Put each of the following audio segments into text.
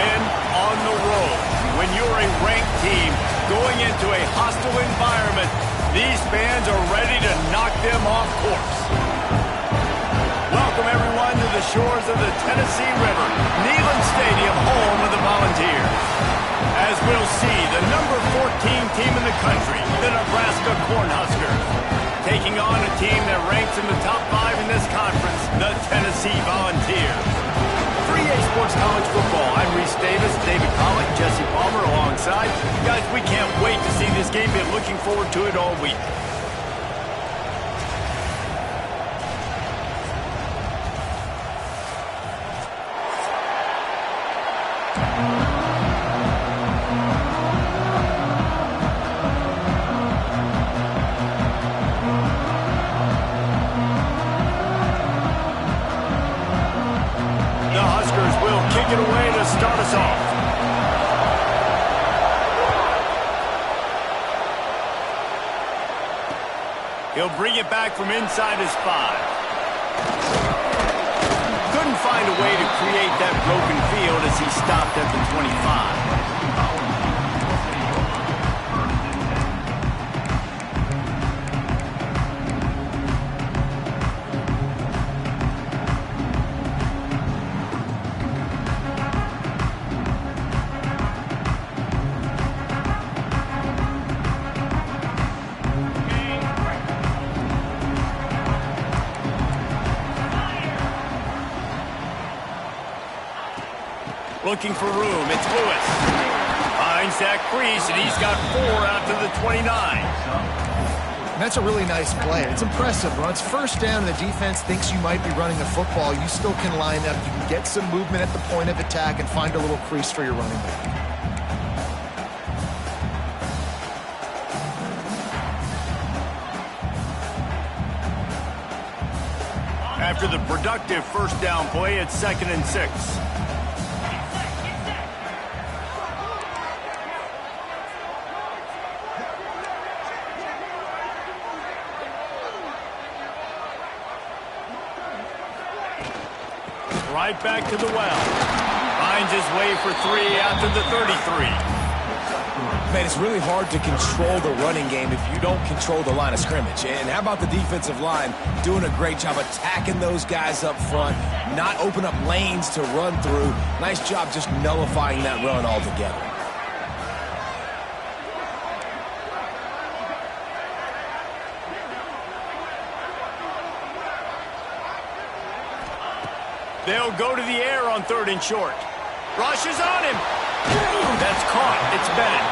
win on the road. When you're a ranked team going into a hostile environment, these fans are ready to knock them off course. Welcome, everyone, to the shores of the Tennessee River, Neyland Stadium, home of the Volunteers. As we'll see, the number 14 team in the country, the Nebraska Cornhuskers, taking on a team that ranks in the top 5 in this conference, the Tennessee Volunteers. For EA Sports College Football, I'm Reese Davis, David Pollock, Jesse Palmer alongside. Guys, we can't wait to see this game. Been looking forward to it all week. It away to start us off. He'll bring it back from inside his 5. Couldn't find a way to create that broken field as he stopped at the 25. Looking for room, it's Lewis. Finds that crease, and he's got 4 out to the 29. And that's a really nice play. It's impressive. When it's first down and the defense thinks you might be running the football, you still can line up. You can get some movement at the point of attack and find a little crease for your running back. After the productive first down play, it's 2nd and 6. Right back to the well. Finds his way for 3 out to the 33. Man, it's really hard to control the running game if you don't control the line of scrimmage. And how about the defensive line doing a great job attacking those guys up front, not open up lanes to run through. Nice job just nullifying that run altogether. They'll go to the air on 3rd and short. Rush is on him. That's caught. It's Bennett.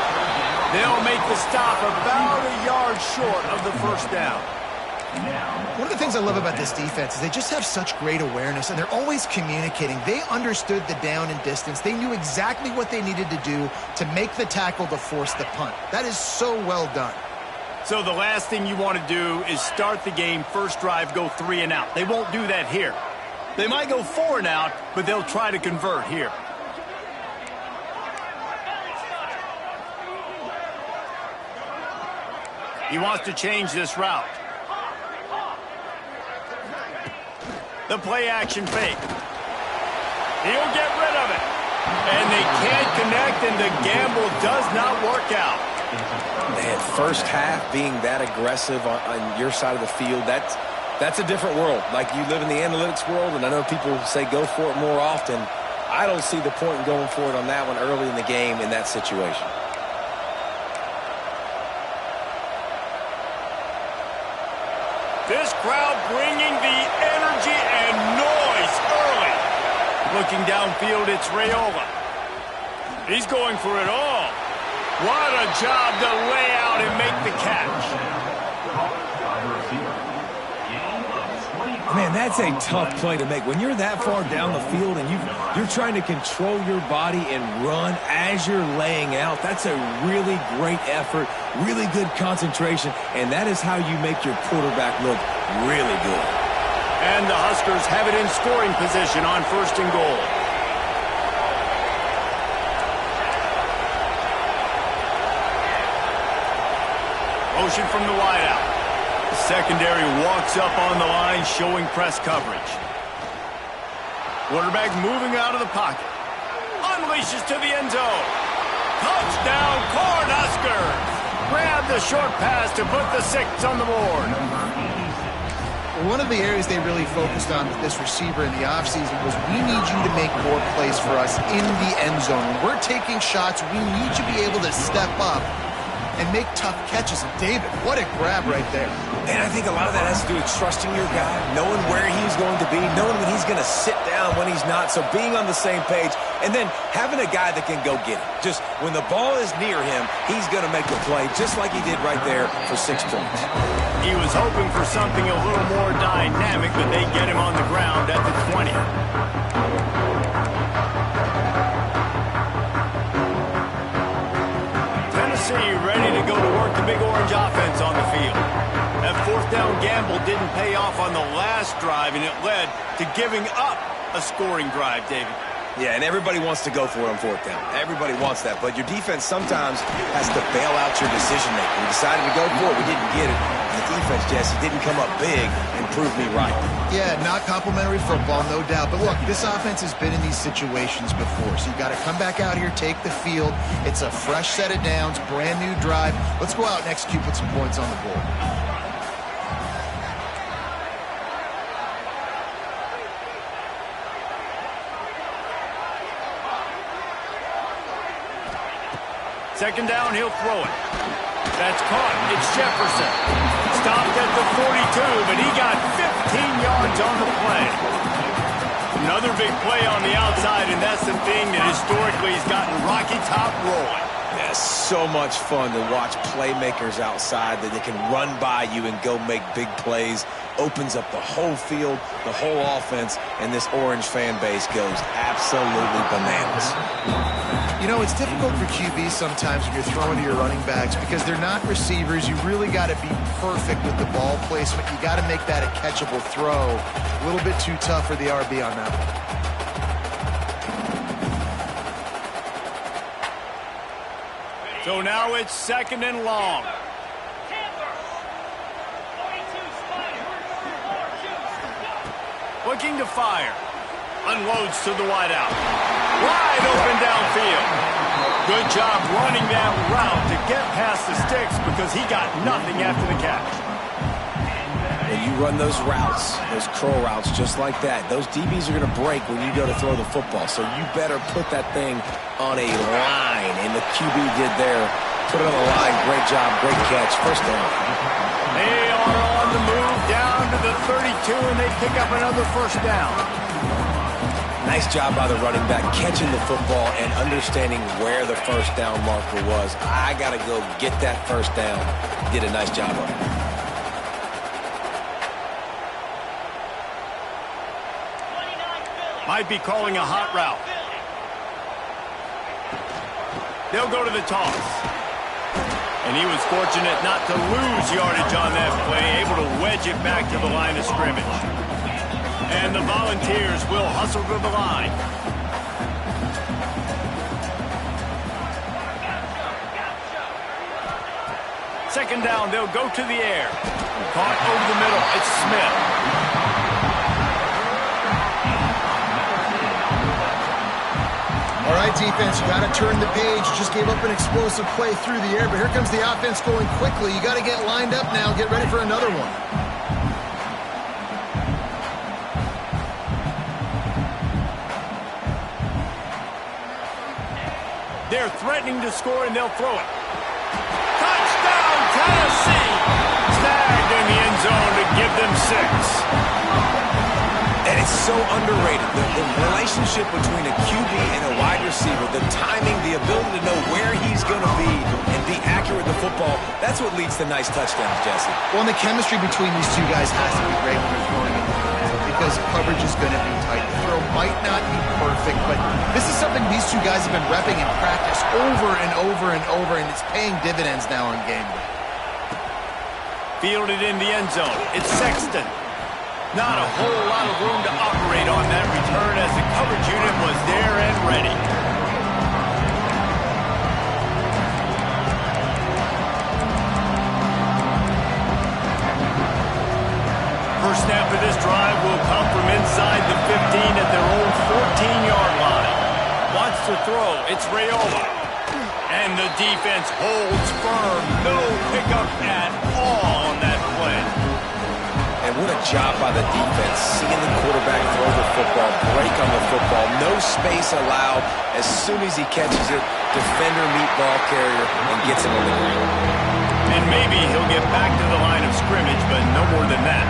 They'll make the stop about a yard short of the first down. One of the things I love about this defense is they just have such great awareness, and they're always communicating. They understood the down and distance. They knew exactly what they needed to do to make the tackle to force the punt. That is so well done. So the last thing you want to do is start the game, first drive, go 3 and out. They won't do that here. They might go 4 and out, but they'll try to convert here. He wants to change this route. The play action fake. He'll get rid of it. And they can't connect, and the gamble does not work out. Man, first half being that aggressive on your side of the field, that's a different world. Like, you live in the analytics world, and I know people say go for it more often. I don't see the point in going for it on that one early in the game in that situation. This crowd bringing the energy and noise early. Looking downfield, it's Raiola. He's going for it all. What a job to lay out and make the catch. Man, that's a tough play to make. When you're that far down the field and you're trying to control your body and run as you're laying out, that's a really great effort, really good concentration, and that is how you make your quarterback look really good. And the Huskers have it in scoring position on 1st and goal. Motion from the wideout. The secondary walks up on the line, showing press coverage. Quarterback moving out of the pocket. unleashes to the end zone. Touchdown, Cornhuskers! Grab the short pass to put the 6 on the board. One of the areas they really focused on with this receiver in the offseason was we need you to make more plays for us in the end zone. When we're taking shots, we need you to be able to step up and make tough catches. And David, what a grab right there. And I think a lot of that has to do with trusting your guy, knowing where he's going to be, knowing when he's going to sit down, when he's not. So being on the same page, and then having a guy that can go get it. Just when the ball is near him, he's going to make the play, just like he did right there for 6 points. He was hoping for something a little more dynamic, but they get him on the ground at the 20. Tennessee ready to go to work the Big Orange offense on the field. That 4th down gamble didn't pay off on the last drive, and it led to giving up a scoring drive, David. Yeah, and everybody wants to go for it on 4th down. Everybody wants that, but your defense sometimes has to bail out your decision-making. We decided to go for it. We didn't get it. The defense, Jesse, didn't come up big and prove me right. Yeah, not complimentary football, no doubt. But look, this offense has been in these situations before, so you got to come back out here, take the field. It's a fresh set of downs, brand new drive. Let's go out and execute, put some points on the board. Second down, he'll throw it. That's caught. It's Jefferson. Stopped at the 42, but he got 15 yards on the play. Another big play on the outside, and that's the thing that historically has gotten Rocky Top rolling. Yeah, so much fun to watch playmakers outside that they can run by you and go make big plays. Opens up the whole field, the whole offense, and this Orange fan base goes absolutely bananas. You know, it's difficult for QBs sometimes when you're throwing to your running backs because they're not receivers. You really got to be perfect with the ball placement. You got to make that a catchable throw. A little bit too tough for the RB on that one. So now it's 2nd and long. Looking to fire. Unloads to the wideout. Wide open downfield. Good job running that route to get past the sticks because he got nothing after the catch. When you run those routes, those curl routes just like that, those DBs are going to break when you go to throw the football. So you better put that thing on a line, and the QB did there. Put it on the line. Great job. Great catch. First down. They are on the move down to the 32, and they pick up another first down. Nice job by the running back catching the football and understanding where the first down marker was. I got to go get that first down. Did a nice job of it. Might be calling a hot route. They'll go to the toss. And he was fortunate not to lose yardage on that play, able to wedge it back to the line of scrimmage. And the Volunteers will hustle to the line. Second down, they'll go to the air. Caught over the middle, it's Smith. All right, defense, you got to turn the page. You just gave up an explosive play through the air, but here comes the offense going quickly. You got to get lined up now, get ready for another one. They're threatening to score, and they'll throw it. Touchdown, Tennessee! Snagged in the end zone to give them 6. And it's so underrated. The relationship between a QB and a wide receiver, the timing, the ability to know where he's going to be and be accurate with the football, that's what leads to nice touchdowns, Jesse. Well, and the chemistry between these two guys has to be great when they're throwing it because coverage is going to be tight. The throw might not be perfect, but this is something these two guys have been repping in practice over and over and over, and it's paying dividends now on game day. Fielded in the end zone. It's Sexton. Not a whole lot of room to operate on that return as the coverage unit was there and ready. First snap of this drive will come from inside the 15 at their own 14-yard line. Wants to throw. It's Raiola. And the defense holds firm. No pickup at all on that play. And what a job by the defense, seeing the quarterback throw the football, break on the football, no space allowed. As soon as he catches it, defender meet ball carrier and gets it on the ground. And maybe he'll get back to the line of scrimmage, but no more than that.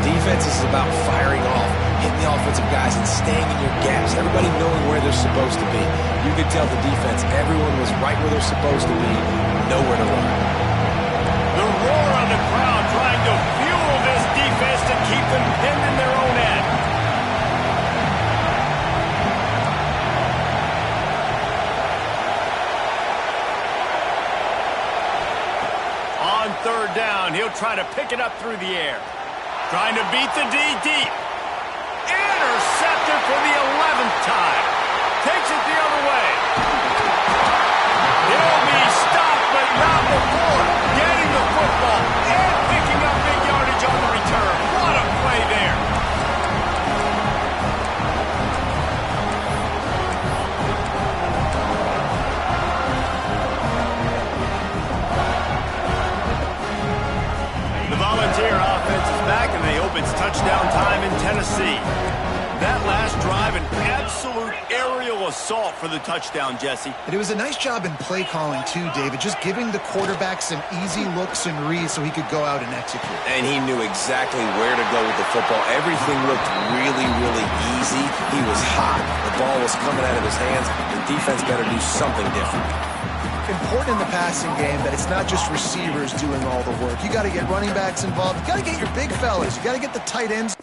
Defense is about firing off, hitting the offensive guys and staying in your gaps, everybody knowing where they're supposed to be. You could tell the defense, everyone was right where they're supposed to be, nowhere to run. The roar on the crowd trying to fuel this defense to keep them pinned in their own end. On third down, he'll try to pick it up through the air. Trying to beat the D deep. Intercepted for the 11th time. Takes it the other way. He'll be stopped, but not before getting the football and picking up big yardage on the return. What a play there. The Volunteer offense is back, and they hope it's touchdown time in Tennessee. That last drive, an absolute aerial assault for the touchdown, Jesse. And it was a nice job in play calling, too, David, just giving the quarterback some easy looks and reads so he could go out and execute. And he knew exactly where to go with the football. Everything looked really, really easy. He was hot. The ball was coming out of his hands. The defense better do something different. Important in the passing game that it's not just receivers doing all the work. You got to get running backs involved. You got to get your big fellas. You got to get the tight ends.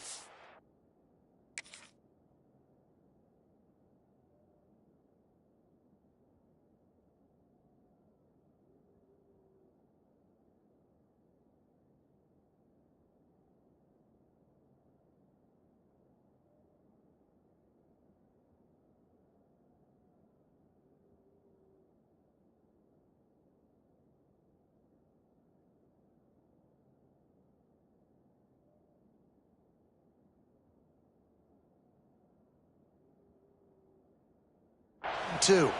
Two.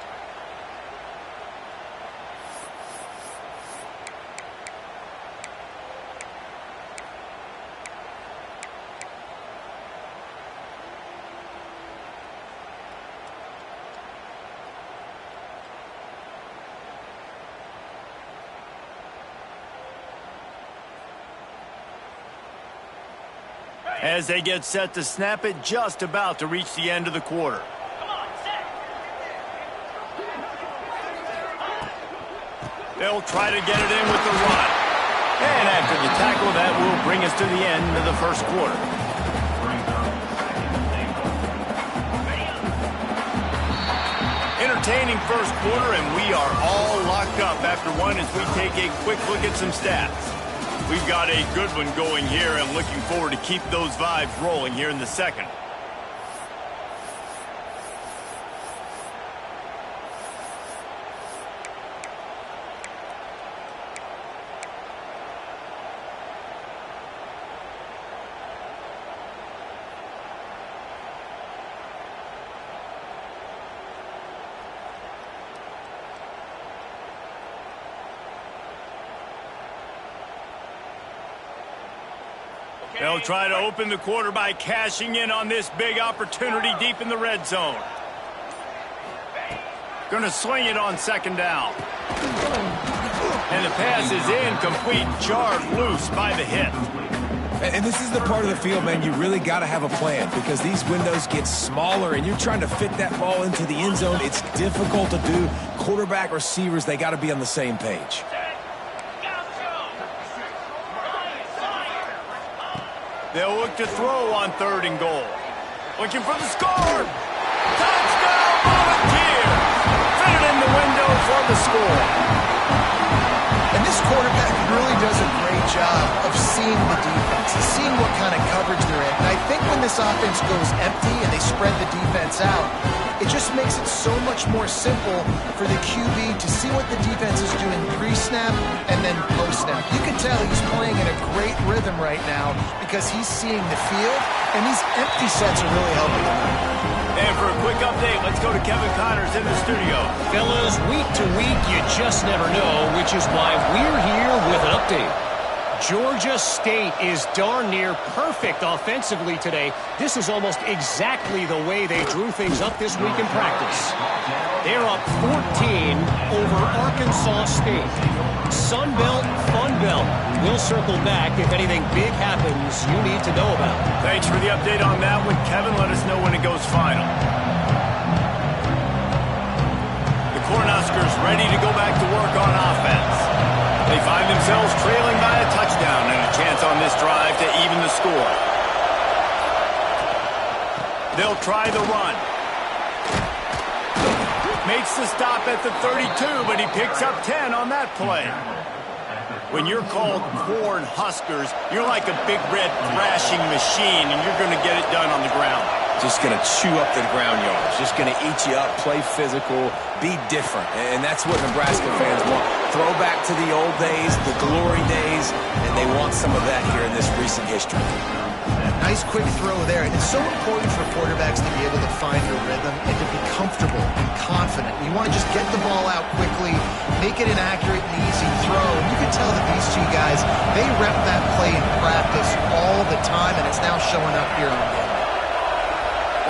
As they get set to snap it, just about to reach the end of the quarter. They'll try to get it in with the run. And after the tackle, that will bring us to the end of the first quarter. Entertaining first quarter, and we are all locked up after one as we take a quick look at some stats. We've got a good one going here, and looking forward to keep those vibes rolling here in the second. They'll try to open the quarter by cashing in on this big opportunity deep in the red zone. Going to swing it on second down. And the pass is incomplete, jarred loose by the hip. And this is the part of the field, man, you really got to have a plan because these windows get smaller and you're trying to fit that ball into the end zone. It's difficult to do. Quarterback, receivers, they got to be on the same page. They'll look to throw on third and goal. Looking for the score. Touchdown, Volunteer. Fit it in the window for the score. And this quarterback really does a great job of seeing the defense, seeing what kind of coverage they're in. And I think when this offense goes empty and they spread the defense out, it just makes it so much more simple for the QB to see what the defense is doing pre-snap and then post-snap. You can tell he's playing in a great rhythm right now because he's seeing the field, and these empty sets are really helping him. And for a quick update, let's go to Kevin Connors in the studio. Fellas, week to week, you just never know, which is why we're here with an update. Georgia State is darn near perfect offensively today. This is almost exactly the way they drew things up this week in practice. They're up 14 over Arkansas State. Sun Belt, Fun Belt. We'll circle back if anything big happens you need to know about. Thanks for the update on that one, Kevin. Let us know when it goes final. The Cornhuskers ready to go back to work on offense. They find themselves trailing by a touchdown and a chance on this drive to even the score. They'll try the run. Makes the stop at the 32, but he picks up 10 on that play. When you're called Cornhuskers, you're like a big red thrashing machine, and you're going to get it done on the ground. Just going to chew up the ground yards. Just going to eat you up, play physical, be different. And that's what Nebraska fans want. Throwback to the old days, the glory days, and they want some of that here in this recent history. Nice quick throw there. And it's so important for quarterbacks to be able to find a rhythm and to be comfortable and confident. You want to just get the ball out quickly, make it an accurate and easy throw. And you can tell that these two guys, they rep that play in practice all the time, and it's now showing up here on game.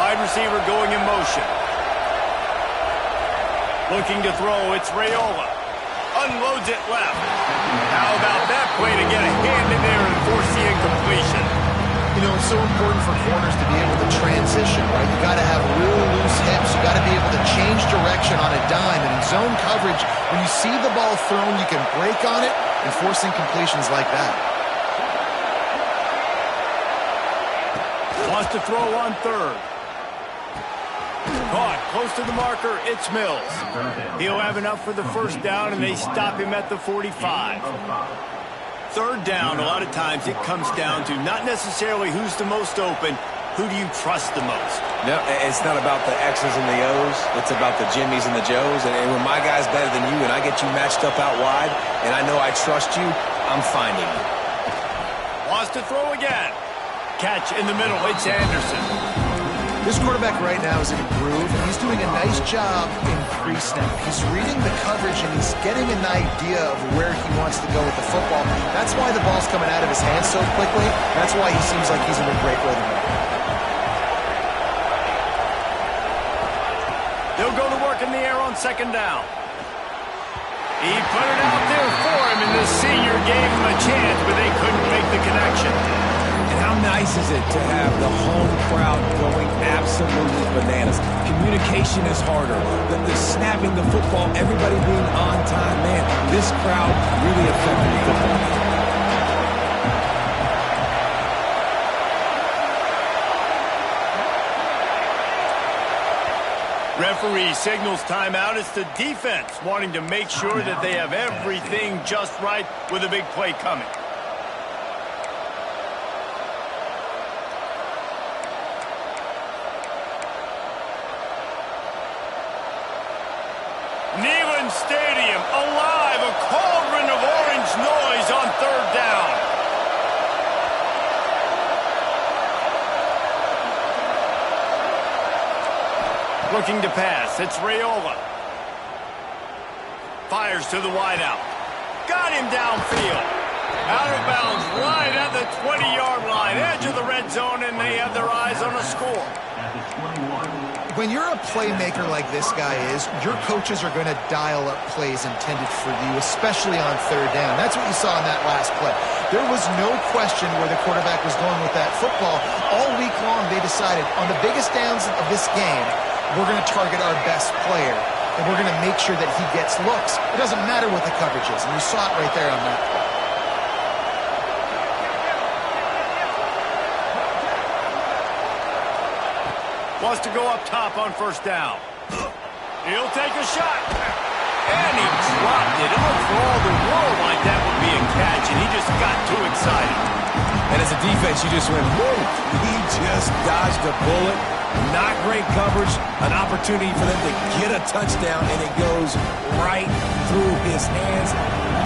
Wide receiver going in motion. Looking to throw, it's Raiola. Unloads it left. How about that play to get a hand in there and force the incompletion? You know, it's so important for corners to be able to transition, right? You got to have real loose hips. You got to be able to change direction on a dime. And in zone coverage, when you see the ball thrown, you can break on it and force incompletions like that. Wants to throw on third. Caught close to the marker. It's Mills. He'll have enough for the first down, and they stop him at the 45. Third down, a lot of times it comes down to not necessarily who's the most open, who do you trust the most? No, it's not about the X's and the O's. It's about the Jimmies and the Joes. And when my guy's better than you and I get you matched up out wide and I know I trust you, I'm finding you. Wants to throw again. Catch in the middle. It's Anderson. This quarterback right now is in a groove, and he's doing a nice job in pre-snap. He's reading the coverage, and he's getting an idea of where he wants to go with the football. That's why the ball's coming out of his hands so quickly. That's why he seems like he's in a great rhythm. They'll go to work in the air on second down. He put it out there for him, and the senior gave him a chance, but they couldn't make the connection. And how nice is it to have the home crowd going absolutely bananas? Communication is harder. The snapping the football, everybody being on time. Man, this crowd really affected the football game. Referee signals timeout. It's the defense wanting to make sure that they have everything just right with a big play coming. Neyland Stadium alive, a cauldron of orange noise on third down. Looking to pass, it's Raiola. Fires to the wideout. Got him downfield. Out of bounds, right at the 20-yard line, edge of the red zone, and they have their eyes on a score. When you're a playmaker like this guy is, your coaches are going to dial up plays intended for you, especially on third down. That's what you saw in that last play. There was no question where the quarterback was going with that football. All week long, they decided on the biggest downs of this game, we're going to target our best player, and we're going to make sure that he gets looks. It doesn't matter what the coverage is, and you saw it right there on that play. Wants to go up top on first down. He'll take a shot. And he dropped it. It looked for all the world like that would be a catch, and he just got too excited. And as a defense, you just went, whoa. He just dodged a bullet. Not great coverage. An opportunity for them to get a touchdown, and it goes right through his hands.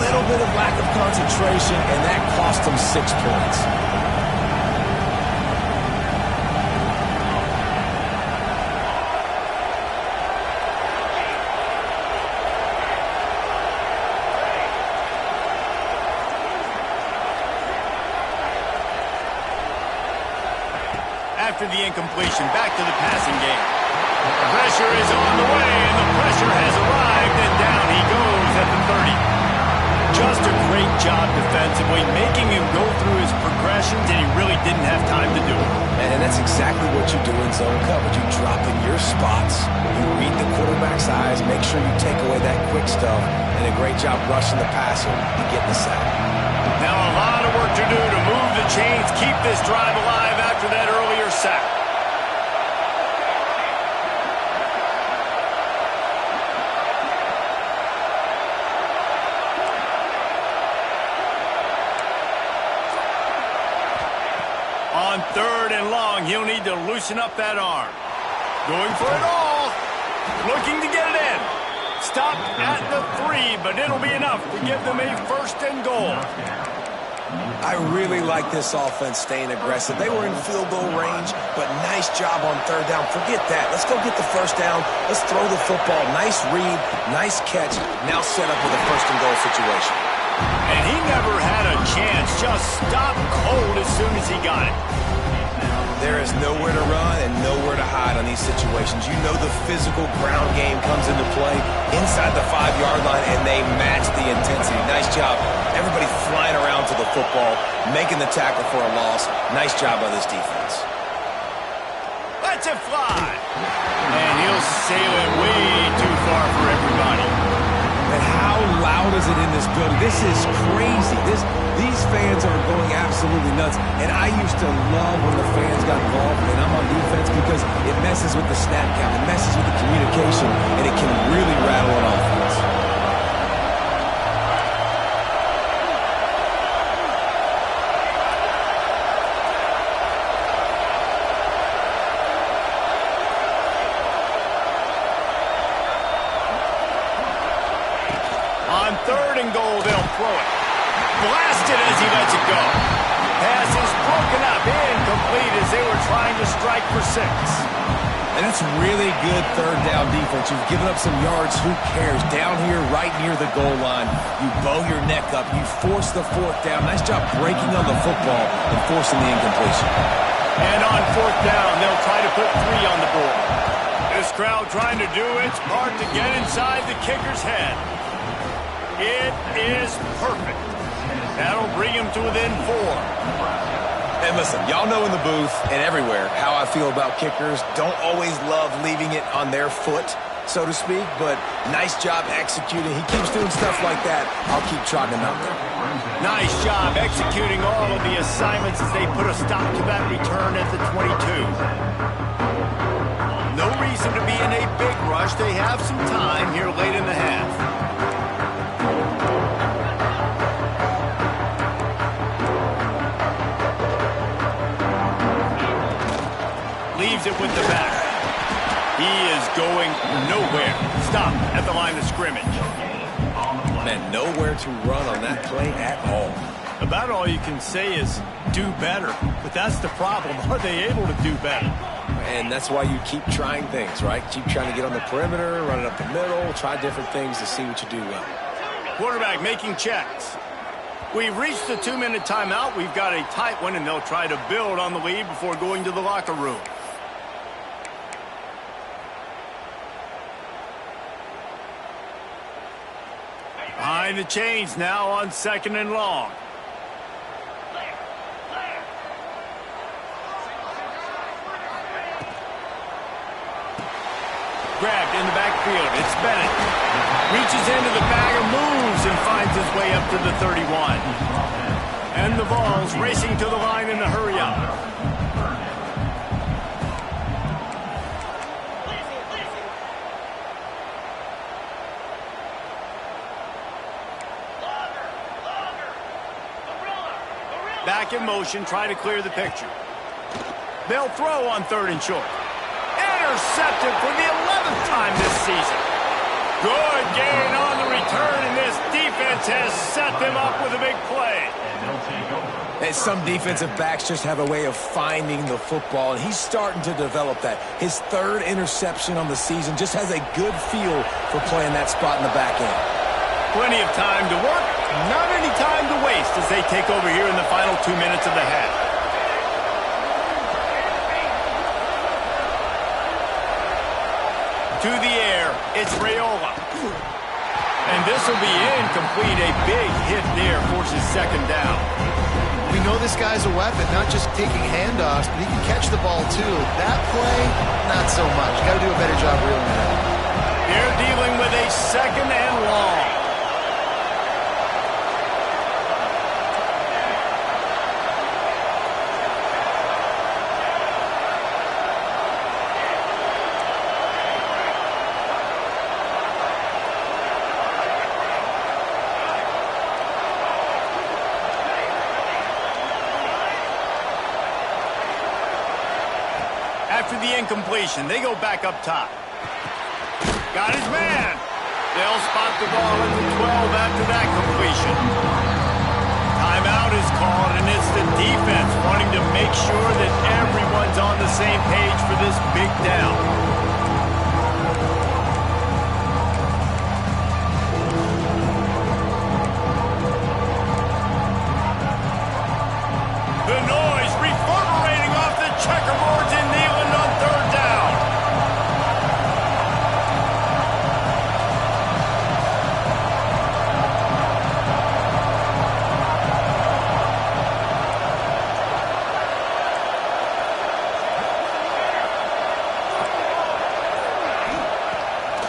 Little bit of lack of concentration, and that cost him 6 points. after the incompletion. Back to the passing game. Pressure is on the way, and the pressure has arrived, and down he goes at the 30. Just a great job defensively, making him go through his progressions, and he really didn't have time to do it. And that's exactly what you do in zone coverage. You drop in your spots, you read the quarterback's eyes, make sure you take away that quick stuff, and a great job rushing the passer to get the sack. Now a lot of work to do to move the chains, keep this drive alive after that earlier sack. On 3rd and long, he'll need to loosen up that arm. Going for it all. Looking to get it in. Stopped at the 3, but it'll be enough to give them a 1st and goal. I really like this offense staying aggressive. They were in field goal range, but nice job on 3rd down. Forget that. Let's go get the 1st down. Let's throw the football. Nice read, nice catch. Now set up with a 1st and goal situation. And he never had a chance. Just stopped cold as soon as he got it. There is nowhere to run and nowhere to hide on these situations. You know the physical ground game comes into play inside the 5-yard line, and they match the intensity. Nice job. Everybody flying around to the football, making the tackle for a loss. Nice job by this defense. Let's it fly. And he'll sail it way too far for everybody. And how loud is it in this building? This is crazy. These fans are going absolutely nuts. And I used to love when the fans got involved, and I'm on defense, because it messes with the snap count, it messes with the communication, and it can really rattle an offense. On 3rd and goal, they'll throw it. Blasted as he lets it go. Pass is broken up, incomplete as they were trying to strike for 6. And that's really good 3rd down defense. You've given up some yards. Who cares? Down here, right near the goal line, you bow your neck up. You force the 4th down. Nice job breaking on the football and forcing the incompletion. And on 4th down, they'll try to put 3 on the board. This crowd trying to do its part to get inside the kicker's head. It is perfect. That'll bring him to within 4. And listen, y'all know in the booth and everywhere how I feel about kickers. Don't always love leaving it on their foot, so to speak, but nice job executing. He keeps doing stuff like that. I'll keep trotting him out there. Nice job executing all of the assignments as they put a stop to that return at the 22. No reason to be in a big rush. They have some time here late in the half. Leaves it with the back. He is going nowhere. Stop at the line of scrimmage. Man, nowhere to run on that play at all. About all you can say is do better. But that's the problem. Are they able to do better? And that's why you keep trying things, right? Keep trying to get on the perimeter, run it up the middle, try different things to see what you do well. Quarterback making checks. We've reached the 2-minute timeout. We've got a tight one, and they'll try to build on the lead before going to the locker room. Behind the chains now on 2nd and long. Grabbed in the backfield. It's Bennett. Reaches into the bag of moves and finds his way up to the 31. And the ball's racing to the line in a hurry up. Back in motion, try to clear the picture. They'll throw on 3rd and short. Intercepted for the 11th time this season. Good gain on the return, and this defense has set them up with a big play. And some defensive backs just have a way of finding the football, and he's starting to develop that. His 3rd interception on the season, just has a good feel for playing that spot in the back end. Plenty of time to work, not any time to waste as they take over here in the final 2 minutes of the half. To the air, it's Raiola. And this will be incomplete. A big hit there forces second down. We know this guy's a weapon, not just taking handoffs, but he can catch the ball too. That play, not so much. Got to do a better job reeling it in. They're dealing with a second and long. After the incompletion, they go back up top. Got his man. They'll spot the ball at the 12 after that completion. Timeout is called, and it's the defense wanting to make sure that everyone's on the same page for this big down. The noise reverberating off the checkerboards in Neyland on third down.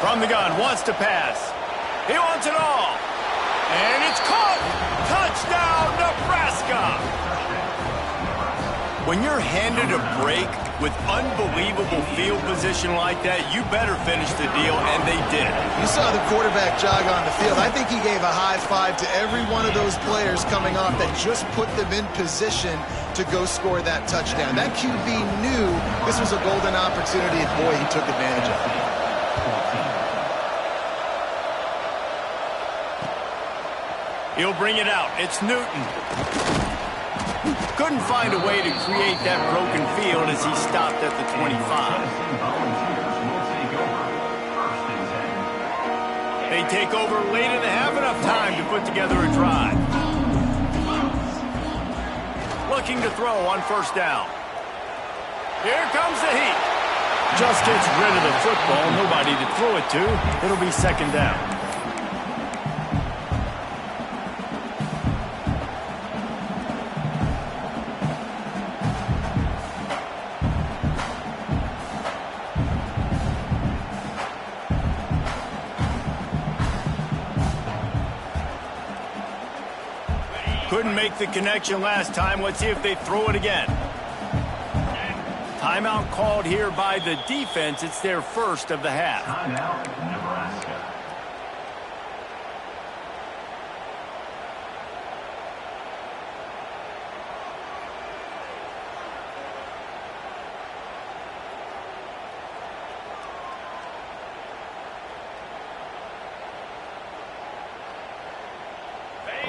From the gun, wants to pass. He wants it all. And it's caught. Touchdown, Nebraska. When you're handed a break with unbelievable field position like that, you better finish the deal, and they did. You saw the quarterback jog on the field. I think he gave a high five to every one of those players coming off that just put them in position to go score that touchdown. That QB knew this was a golden opportunity, and boy, he took advantage of it. He'll bring it out. It's Newton. Couldn't find a way to create that broken field as he stopped at the 25. They take over late and have enough time to put together a drive. Looking to throw on first down. Here comes the heat. Just gets rid of the football. Nobody to throw it to. It'll be second down. Couldn't make the connection last time. Let's see if they throw it again. Timeout called here by the defense. It's their first of the half. Timeout, Nebraska.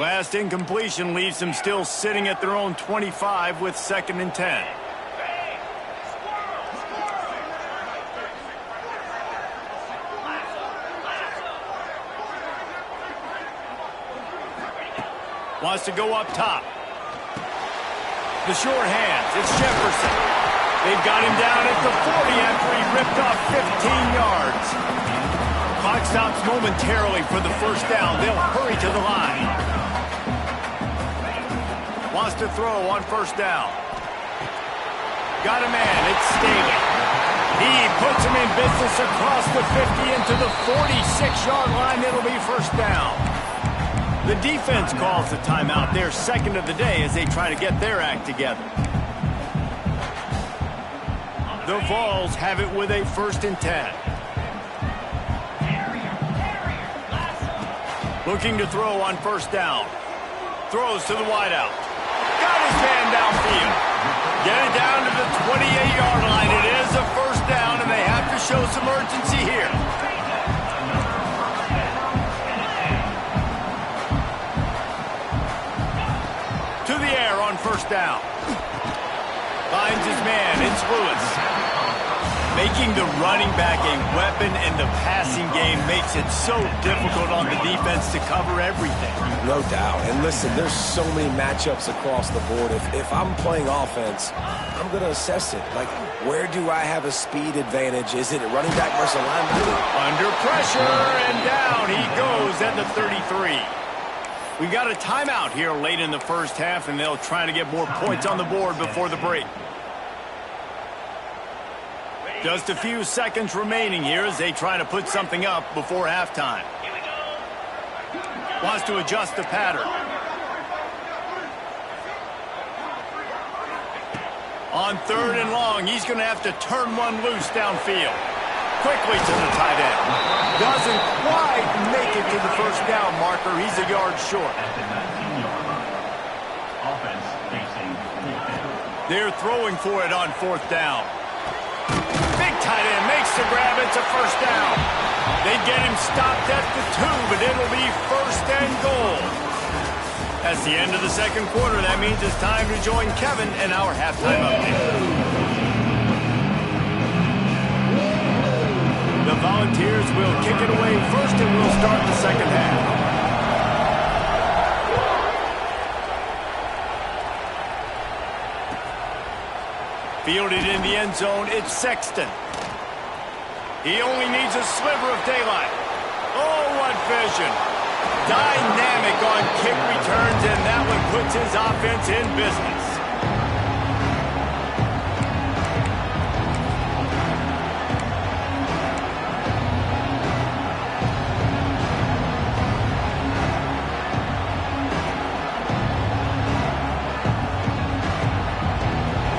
Last incompletion leaves them still sitting at their own 25 with second and 10. Wants to go up top. The short hands. It's Jefferson. They've got him down at the 40 after he ripped off 15 yards. Clock stops momentarily for the first down. They'll hurry to the line. Wants to throw on first down. Got a man. It's Staley. He puts him in business across the 50 into the 46-yard line. It'll be first down. The defense calls the timeout. Their second of the day as they try to get their act together. The Vols have it with a first and 10. Looking to throw on first down. Throws to the wideout. Got his man downfield. Get it down to the 28-yard line. It is a first down, and they have to show some urgency here. To the air on first down. Finds his man. It's Lewis. Making the running back a weapon in the passing game makes it so difficult on the defense to cover everything. No doubt. And listen, there's so many matchups across the board. If I'm playing offense, I'm going to assess it. Like, where do I have a speed advantage? Is it a running back versus a linebacker? Under pressure, and down he goes at the 33. We got a timeout here late in the first half, and they'll try to get more points on the board before the break. Just a few seconds remaining here as they try to put something up before halftime. Wants to adjust the pattern. On 3rd and long, he's going to have to turn one loose downfield. Quickly to the tight end. Doesn't quite make it to the first down marker. He's a yard short. Offense facing defense. They're throwing for it on 4th down. Big tight end makes the grab. It's a first down. They get him stopped at the 2, but it'll be 1st and goal. That's the end of the second quarter. That means it's time to join Kevin in our halftime update. The Volunteers will kick it away first, and we'll start the second half. Fielded in the end zone, it's Sexton. He only needs a sliver of daylight. Oh, what vision. Dynamic on kick returns, and that one puts his offense in business.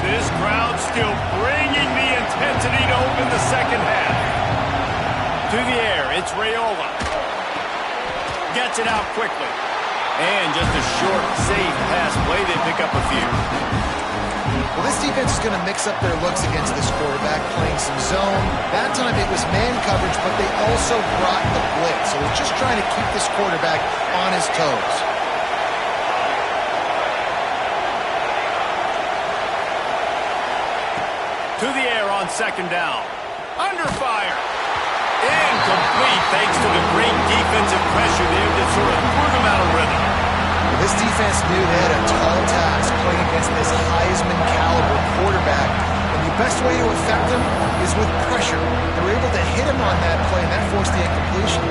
This crowd still bringing the intensity to open the second half. To the air, it's Raiola. Gets it out quickly. And just a short, safe pass play. They pick up a few. Well, this defense is going to mix up their looks against this quarterback, playing some zone. That time it was man coverage, but they also brought the blitz. So they're just trying to keep this quarterback on his toes. To the air on 2nd down. Under fire. Incomplete thanks to the great defensive pressure there that sort of threw them out of rhythm. Well, this defense knew they had a tall task playing against this Heisman-caliber quarterback. And the best way to affect him is with pressure. They were able to hit him on that play, and that forced the incompletion.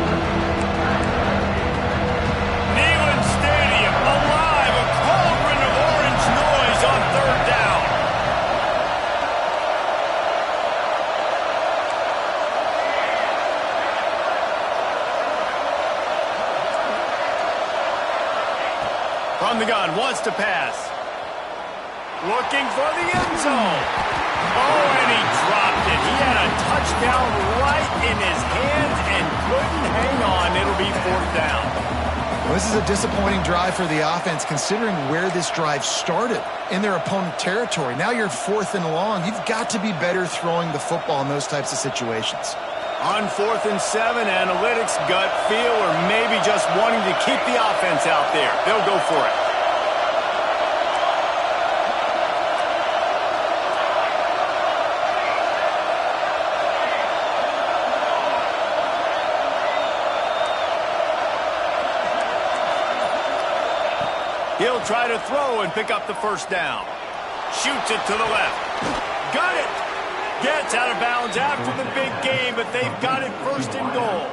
Neyland Stadium alive. A cauldron of orange noise on 3rd down. From the gun, wants to pass. Looking for the end zone. Oh, and he dropped it. He had a touchdown right in his hands and couldn't hang on. It'll be 4th down. Well, this is a disappointing drive for the offense, considering where this drive started, in their opponent territory. Now you're 4th and long. You've got to be better throwing the football in those types of situations. On 4th and 7, analytics, gut feel, or maybe just wanting to keep the offense out there. They'll go for it. He'll try to throw and pick up the first down. Shoots it to the left. Got it! Gets out of bounds after the big game, but they've got it 1st and goal.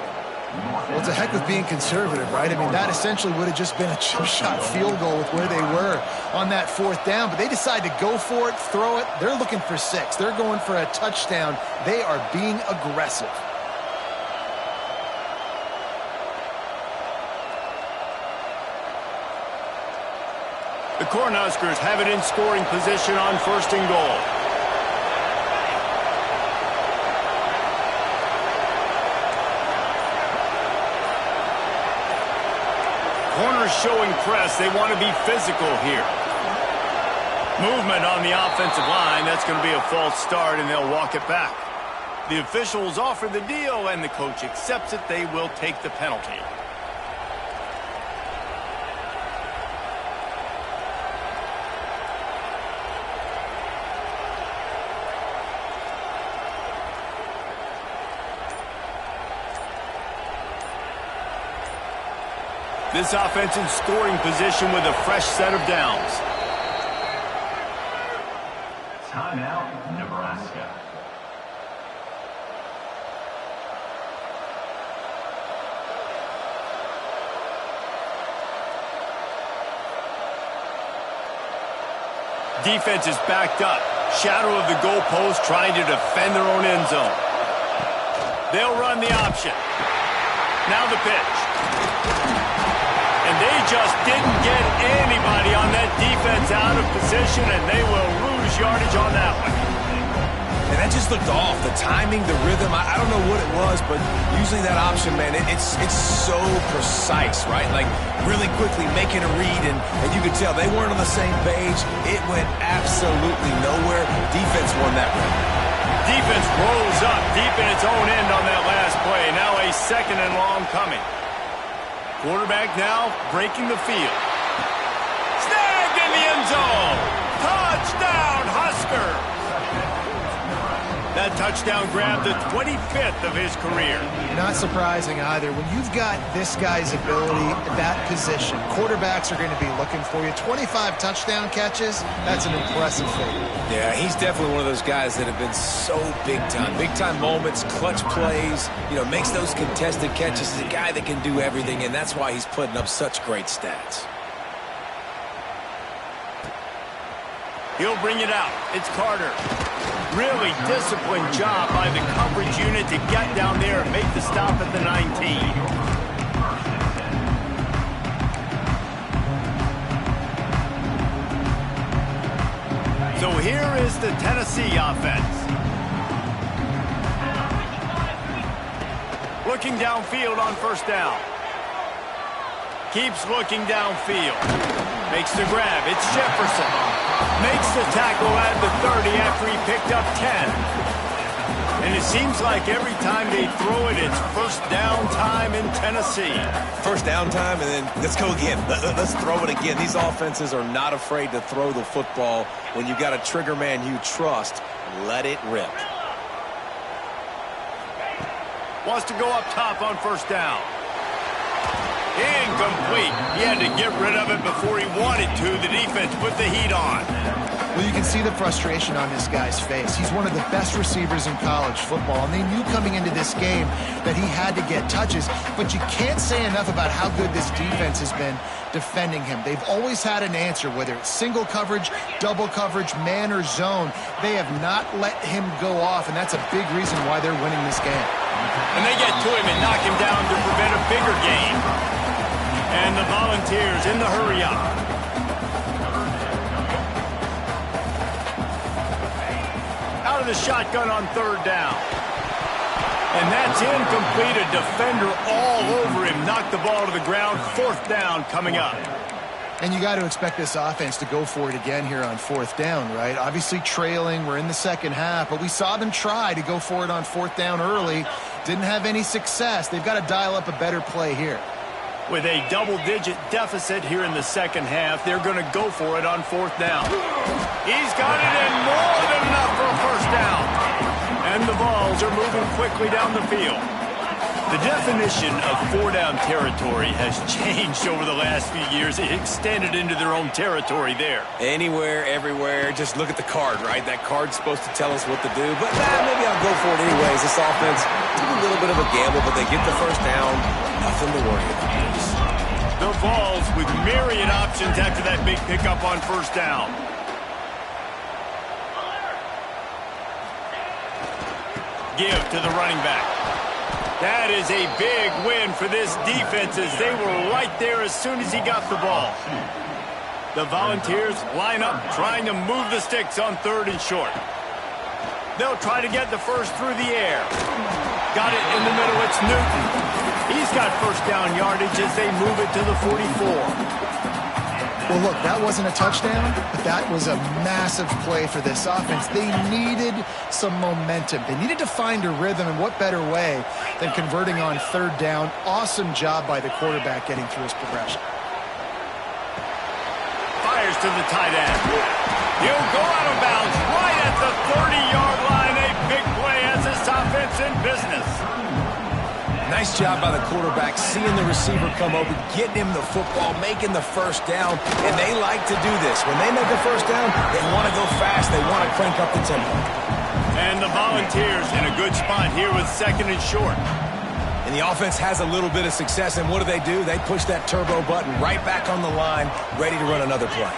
Well, it's a heck of being conservative, right? I mean, that essentially would have just been a chip shot field goal with where they were on that 4th down, but they decide to go for it, throw it. They're looking for 6. They're going for a touchdown. They are being aggressive. The Cornhuskers have it in scoring position on 1st and goal. Corners showing press. They want to be physical here. Movement on the offensive line. That's going to be a false start, and they'll walk it back. The officials offer the deal, and the coach accepts it. They will take the penalty. This offense in scoring position with a fresh set of downs. Timeout, Nebraska. Defense is backed up. Shadow of the goalpost trying to defend their own end zone. They'll run the option. Now the pitch. And they just didn't get anybody on that defense out of position, and they will lose yardage on that one. And that just looked off. The timing, the rhythm, I don't know what it was, but usually that option, man, it's so precise, right? Like really quickly making a read, and you could tell they weren't on the same page. It went absolutely nowhere. Defense won that one. Defense rolls up deep in its own end on that last play. Now a 2nd and long coming. Quarterback now breaking the field. Snagged in the end zone. Touchdown, Huskers. That touchdown grabbed the 25th of his career. Not surprising either. When you've got this guy's ability at that position, quarterbacks are going to be looking for you. 25 touchdown catches, that's an impressive thing. Yeah, he's definitely one of those guys that have been so big time. Big time moments, clutch plays, makes those contested catches. He's a guy that can do everything, and that's why he's putting up such great stats. He'll bring it out. It's Carter. Really disciplined job by the coverage unit to get down there and make the stop at the 19. So here is the Tennessee offense. Looking downfield on 1st down. Keeps looking downfield. Makes the grab. It's Jefferson. Makes the tackle at the 30 after he picked up 10. And it seems like every time they throw it, it's 1st down time in Tennessee. 1st down time, and then let's go again. Let's throw it again. These offenses are not afraid to throw the football. When you've got a trigger man you trust, let it rip. Wants to go up top on 1st down. Incomplete. He had to get rid of it before he wanted to. The defense put the heat on. Well, you can see the frustration on this guy's face. He's one of the best receivers in college football, and they knew coming into this game that he had to get touches, but you can't say enough about how good this defense has been defending him. They've always had an answer, whether it's single coverage, double coverage, man or zone. They have not let him go off, and that's a big reason why they're winning this game. And they get to him and knock him down to prevent a bigger gain. And the Volunteers in the hurry-up. Out of the shotgun on 3rd down. And that's incomplete. A defender all over him. Knocked the ball to the ground. 4th down coming up. And you got to expect this offense to go for it again here on 4th down, right? Obviously trailing. We're in the 2nd half, but we saw them try to go for it on 4th down early. Didn't have any success. They've got to dial up a better play here. With a double-digit deficit here in the 2nd half, they're going to go for it on 4th down. He's got it in more than enough for a 1st down. And the balls are moving quickly down the field. The definition of 4-down territory has changed over the last few years. It extended into their own territory there. Anywhere, everywhere, just look at the card, right? That card's supposed to tell us what to do, but maybe I'll go for it anyways. This offense took a little bit of a gamble, but they get the 1st down. Nothing to worry about. The Vols with myriad options after that big pickup on 1st down. Give to the running back. That is a big win for this defense as they were right there as soon as he got the ball. The Volunteers line up trying to move the sticks on 3rd and short. They'll try to get the 1st through the air. Got it in the middle. It's Newton. He's got 1st down yardage as they move it to the 44. Well, look, that wasn't a touchdown, but that was a massive play for this offense. They needed some momentum. They needed to find a rhythm, and what better way than converting on 3rd down. Awesome job by the quarterback getting through his progression. Fires to the tight end. He'll go out of bounds right at the 30-yard line. A big play as this offense in business. Nice job by the quarterback, seeing the receiver come open, getting him the football, making the first down, and they like to do this. When they make a first down, they want to go fast, they want to crank up the tempo. And the Volunteers in a good spot here with 2nd and short. And the offense has a little bit of success, and what do? They push that turbo button right back on the line, ready to run another play.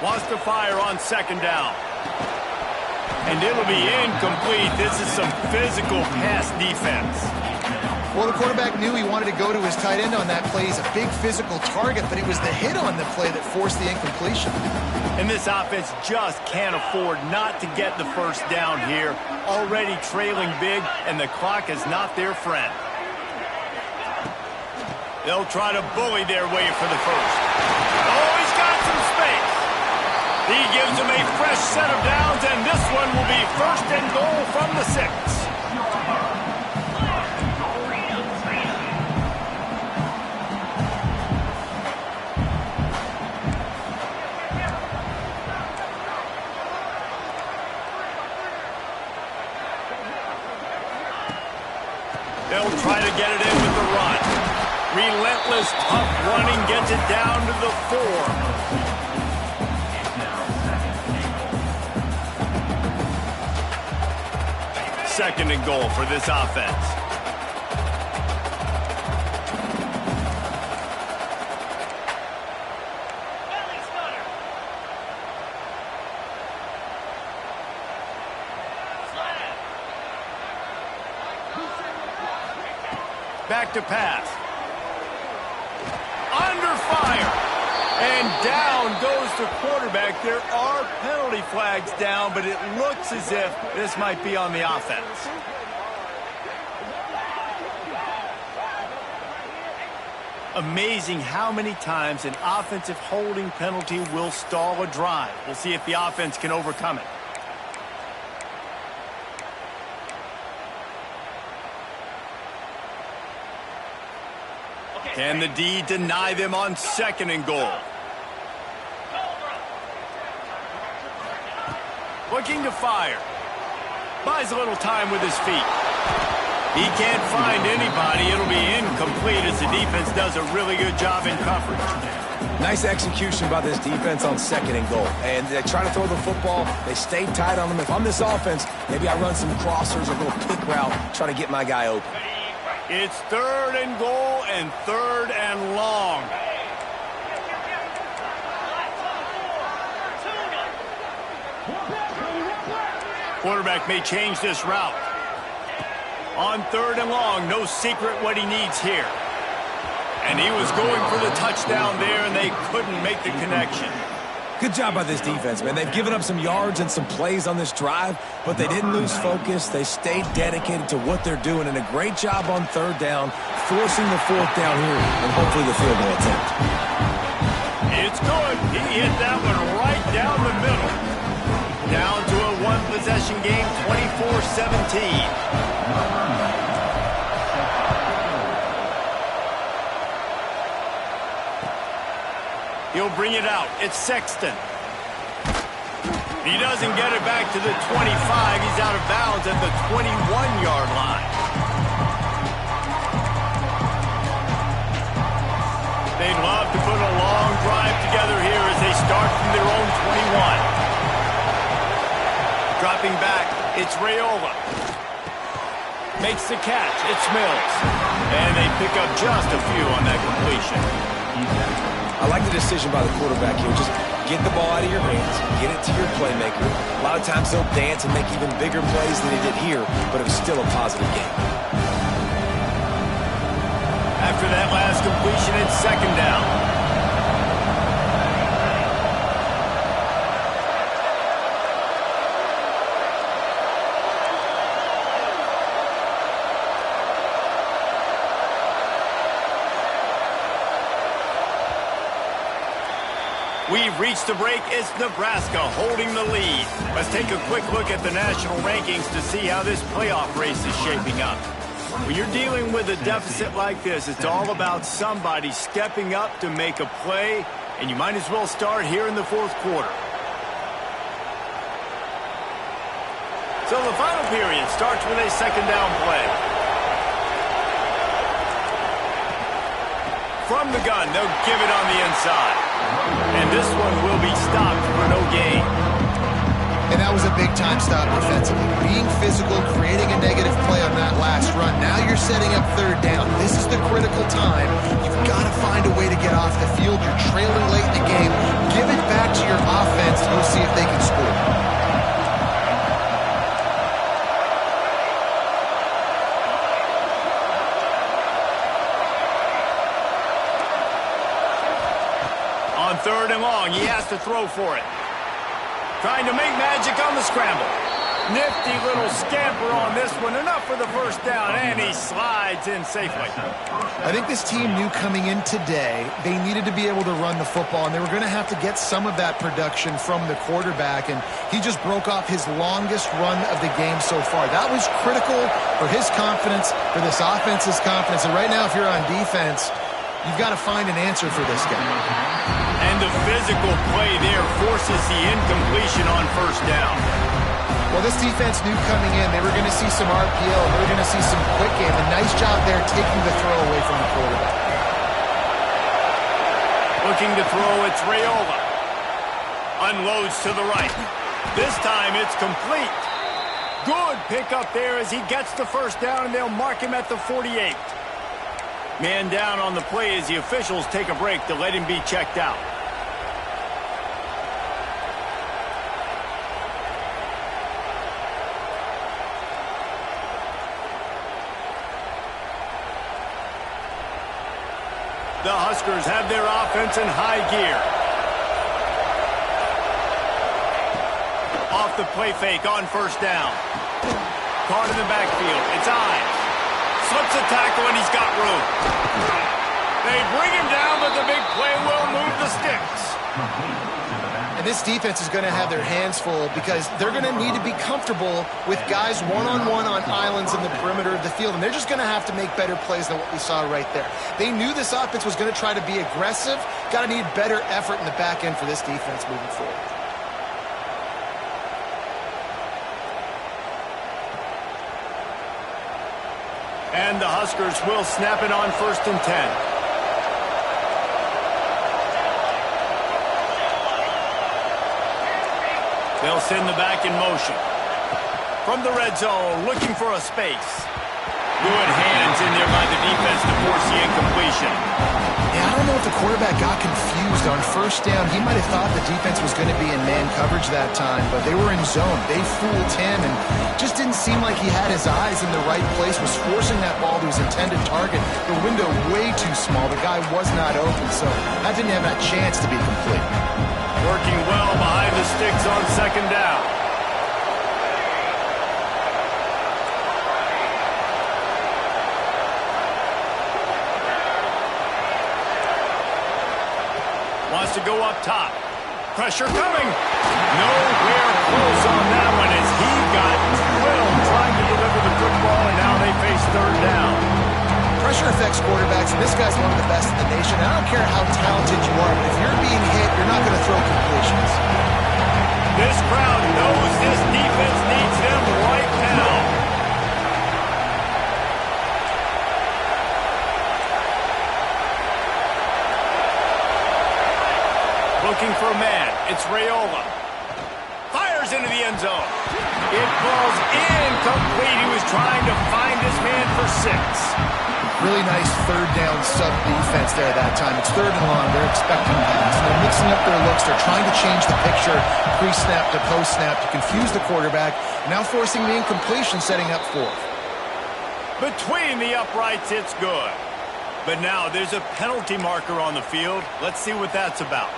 Wants to fire on 2nd down. And it'll be incomplete. This is some physical pass defense. Well, the quarterback knew he wanted to go to his tight end on that play. He's a big physical target, but it was the hit on the play that forced the incompletion. And this offense just can't afford not to get the first down here. Already trailing big, and the clock is not their friend. They'll try to bully their way for the first. Oh, he's got some space. He gives them a fresh set of downs, and this one will be 1st and goal from the 6. They'll try to get it in with the run. Relentless, tough running gets it down to the 4. 2nd and goal for this offense. Back to pass. Under fire. And down goes the quarterback. There are penalty flags down, but it looks as if this might be on the offense. Amazing how many times an offensive holding penalty will stall a drive. We'll see if the offense can overcome it. Can the D deny them on 2nd and goal? Looking to fire. Buys a little time with his feet. He can't find anybody. It'll be incomplete as the defense does a really good job in coverage. Nice execution by this defense on 2nd and goal. And they try to throw the football. They stay tight on them. If I'm this offense, maybe I run some crossers, a little pick route, try to get my guy open. It's 3rd and goal and 3rd and long. Quarterback may change this route. On 3rd and long, no secret what he needs here. And he was going for the touchdown there, and they couldn't make the connection. Good job by this defense, man. They've given up some yards and some plays on this drive, but they didn't lose focus. They stayed dedicated to what they're doing, and a great job on 3rd down, forcing the 4th down here, and hopefully the field goal attempt. It's good. He hit that one right down the middle. Down to a one-possession game, 24-17. He'll bring it out. It's Sexton. He doesn't get it back to the 25. He's out of bounds at the 21-yard line. They'd love to put a long drive together here as they start from their own 21. Dropping back, it's Raiola. Makes the catch, it's Mills. And they pick up just a few on that completion. I like the decision by the quarterback here. Just get the ball out of your hands, get it to your playmaker. A lot of times they'll dance and make even bigger plays than they did here, but it was still a positive game. After that last completion, it's 2nd down. We've reached the break. It's Nebraska holding the lead. Let's take a quick look at the national rankings to see how this playoff race is shaping up. When you're dealing with a deficit like this, it's all about somebody stepping up to make a play, and you might as well start here in the 4th quarter. So the final period starts with a second down play. From the gun, they'll give it on the inside. And this one will be stopped for no gain. And that was a big-time stop defensively. Being physical, creating a negative play on that last run. Now you're setting up third down. This is the critical time. You've got to find a way to get off the field. You're trailing late in the game. Give it back to your offense, and we'll see if they can score. On third and long, he has to throw for it. Trying to make magic on the scramble. Nifty little scamper on this one. Enough for the first down, and he slides in safely. I think this team knew coming in today they needed to be able to run the football, and they were going to have to get some of that production from the quarterback, and he just broke off his longest run of the game so far. That was critical for his confidence, for this offense's confidence, and right now if you're on defense, you've got to find an answer for this guy. And the physical play there forces the incompletion on first down. Well, this defense knew coming in they were going to see some RPO, and they were going to see some quick game. A nice job there taking the throw away from the quarterback. Looking to throw, it's Raiola. Unloads to the right. This time it's complete. Good pickup there as he gets the first down, and they'll mark him at the 48. Man down on the play as the officials take a break to let him be checked out. The Huskers have their offense in high gear. Off the play fake on first down. Caught in the backfield. It's Ives. Slips a tackle, and he's got room. They bring him down, but the big play will move the sticks. And this defense is going to have their hands full because they're going to need to be comfortable with guys one-on-one on islands in the perimeter of the field, and they're just going to have to make better plays than what we saw right there. They knew this offense was going to try to be aggressive. Got to need better effort in the back end for this defense moving forward. And the Huskers will snap it on first and 10. They'll send the back in motion. From the red zone, looking for a space. Good hands in there by the defense to force the incompletion. Yeah, I don't know if the quarterback got confused on first down. He might have thought the defense was going to be in man coverage that time, but they were in zone. They fooled him and just didn't seem like he had his eyes in the right place, was forcing that ball to his intended target. The window way too small. The guy was not open, so that didn't have that chance to be complete. Working well behind the sticks on second down. Wants to go up top. Pressure coming. Nowhere close on that one as he got drilled trying to deliver the football, and now they face third down. Pressure affects quarterbacks, and this guy's one of the best in the nation. I don't care how talented you are, but if you're being hit, you're not going to throw completions. This crowd knows this defense needs them right now. Looking for a man. It's Raiola. Fires into the end zone. It falls incomplete. He was trying to find his man for 6. Really nice third down sub-defense there that time. It's third and long. They're expecting pass. They're mixing up their looks. They're trying to change the picture pre-snap to post-snap to confuse the quarterback. Now forcing the incompletion, setting up fourth. Between the uprights, it's good. But now there's a penalty marker on the field. Let's see what that's about.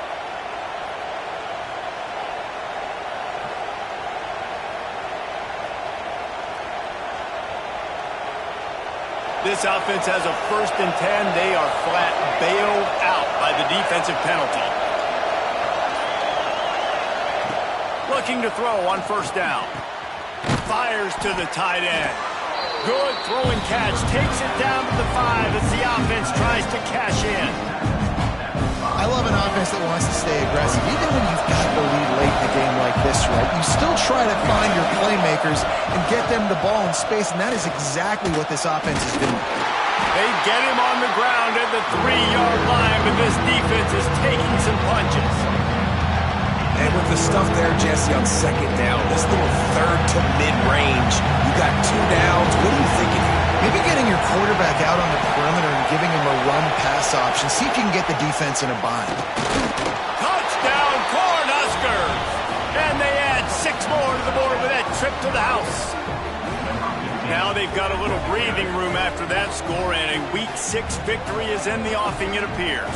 This offense has a first and 10. They are flat bailed out by the defensive penalty. Looking to throw on first down. Fires to the tight end. Good throwing catch. Takes it down to the 5 as the offense tries to cash in. I I love an offense that wants to stay aggressive. Even when you've got the lead late in a game like this, right, you still try to find your playmakers and get them the ball in space, and that is exactly what this offense is doing. They get him on the ground at the 3-yard line, but this defense is taking some punches. And with the stuff there, Jesse, on second down, this little third to mid-range, you got 2 downs. What are you thinking here? Maybe getting your quarterback out on the perimeter and giving him a run-pass option. See if you can get the defense in a bind. Touchdown, Cornhuskers! And they add 6 more to the board with that trip to the house. Now they've got a little breathing room after that score, and a Week 6 victory is in the offing, it appears.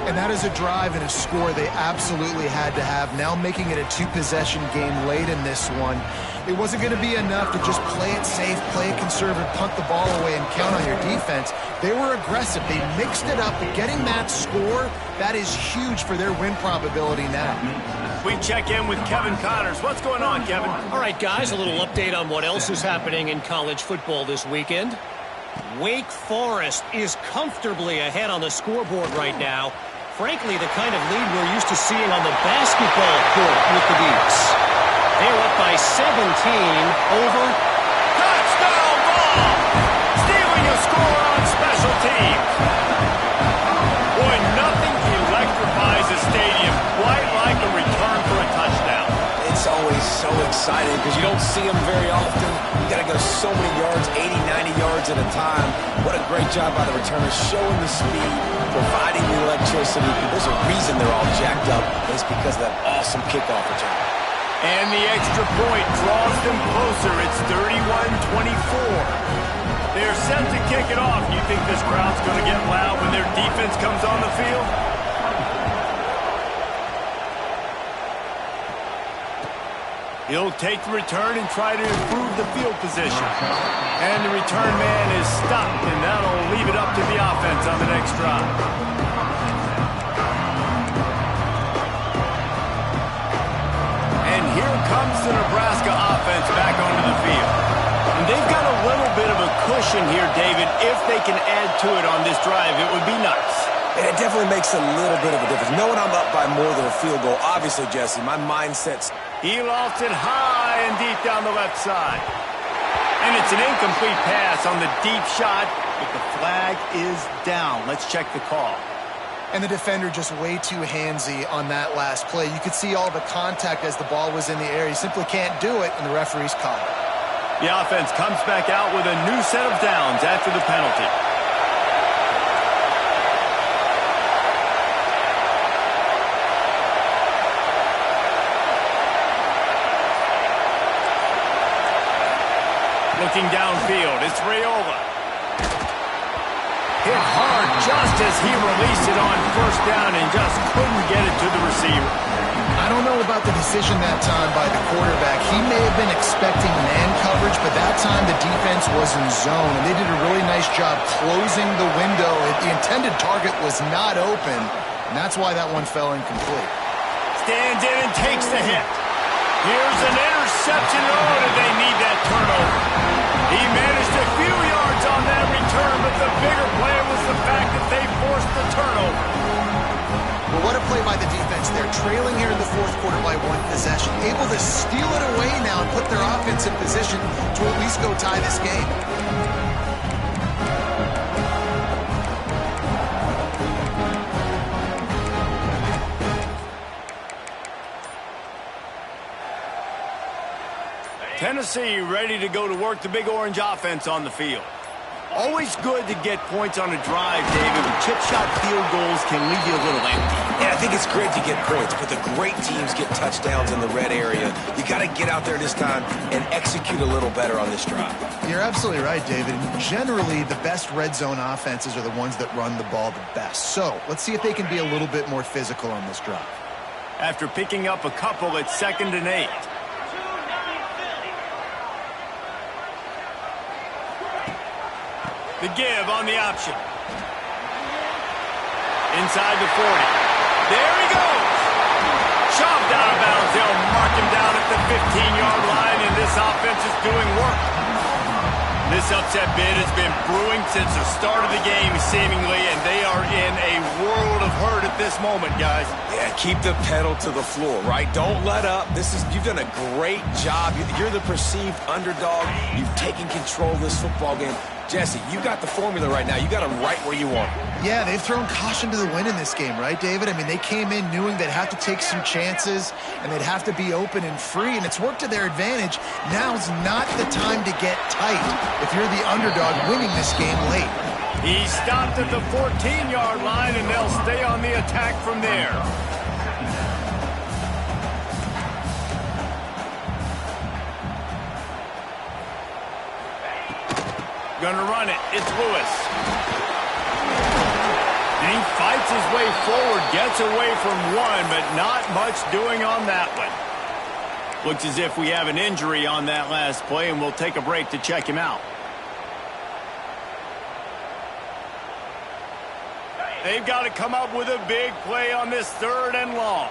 And that is a drive and a score they absolutely had to have. Now making it a 2-possession game late in this one. It wasn't going to be enough to just play it safe, play it conservative, punt the ball away, and count on your defense. They were aggressive. They mixed it up. But getting that score, that is huge for their win probability now. We check in with Kevin Connors. What's going on, Kevin? All right, guys, a little update on what else is happening in college football this weekend. Wake Forest is comfortably ahead on the scoreboard right now. Frankly, the kind of lead we're used to seeing on the basketball court with the Deeps. They're up by 17 over. Touchdown ball! Stealing a score on special teams. Boy, nothing electrifies a stadium quite like a return for a touchdown. It's always so exciting because you don't see them very often. You got to go so many yards, 80, 90 yards at a time. What a great job by the returners, showing the speed, providing the electricity. There's a reason they're all jacked up. It's because of that awesome kickoff return. And the extra point draws them closer. It's 31-24. They're set to kick it off. You think this crowd's going to get loud when their defense comes on the field? He'll take the return and try to improve the field position. And the return man is stopped, and that'll leave it up to the offense on the next drive. Comes the Nebraska offense back onto the field. And they've got a little bit of a cushion here, David. If they can add to it on this drive, it would be nice. And it definitely makes a little bit of a difference. Knowing I'm up by more than a field goal, obviously, Jesse, my mindset's... He lofts it high and deep down the left side. And it's an incomplete pass on the deep shot, but the flag is down. Let's check the call. And the defender just way too handsy on that last play. You could see all the contact as the ball was in the air. He simply can't do it, and the referee's called it. The offense comes back out with a new set of downs after the penalty. Looking downfield, it's Raiola. Hit hard just as he released it on first down and just couldn't get it to the receiver. I don't know about the decision that time by the quarterback. He may have been expecting man coverage, but that time the defense was in zone, and they did a really nice job closing the window. The intended target was not open, and that's why that one fell incomplete. Stands in and takes the hit. Here's an interception. Oh, did they need that turnover? He managed a few yards on that return, but the bigger play was the fact that they forced the turnover. Well, what a play by the defense there. Trailing here in the fourth quarter by 1 possession. Able to steal it away now and put their offense in position to at least go tie this game. Tennessee ready to go to work the Big Orange offense on the field. Always good to get points on a drive, David, but chip shot field goals can leave you a little empty. Yeah, I think it's great to get points, but the great teams get touchdowns in the red area. You got to get out there this time and execute a little better on this drive. You're absolutely right, David. And generally, the best red zone offenses are the ones that run the ball the best. So let's see if they can be a little bit more physical on this drive. After picking up a couple at 2nd and 8. The give on the option. Inside the 40. There he goes. Shoved out of bounds. They'll mark him down at the 15-yard line, and this offense is doing work. This upset bid has been brewing since the start of the game, seemingly, and they are in a world of hurt at this moment, guys. Yeah, keep the pedal to the floor, right? Don't let up. You've done a great job. You're the perceived underdog. You've taken control of this football game. Jesse, you got the formula right now. You got them right where you want them. Yeah, they've thrown caution to the wind in this game, right, David? I mean, they came in knowing they'd have to take some chances and they'd have to be open and free, and it's worked to their advantage. Now's not the time to get tight if you're the underdog winning this game late. He stopped at the 14-yard line, and they'll stay on the attack from there. Gonna run it. It's Lewis. And he fights his way forward, gets away from one, but not much doing on that one. Looks as if we have an injury on that last play, and we'll take a break to check him out. They've got to come up with a big play on this 3rd and long.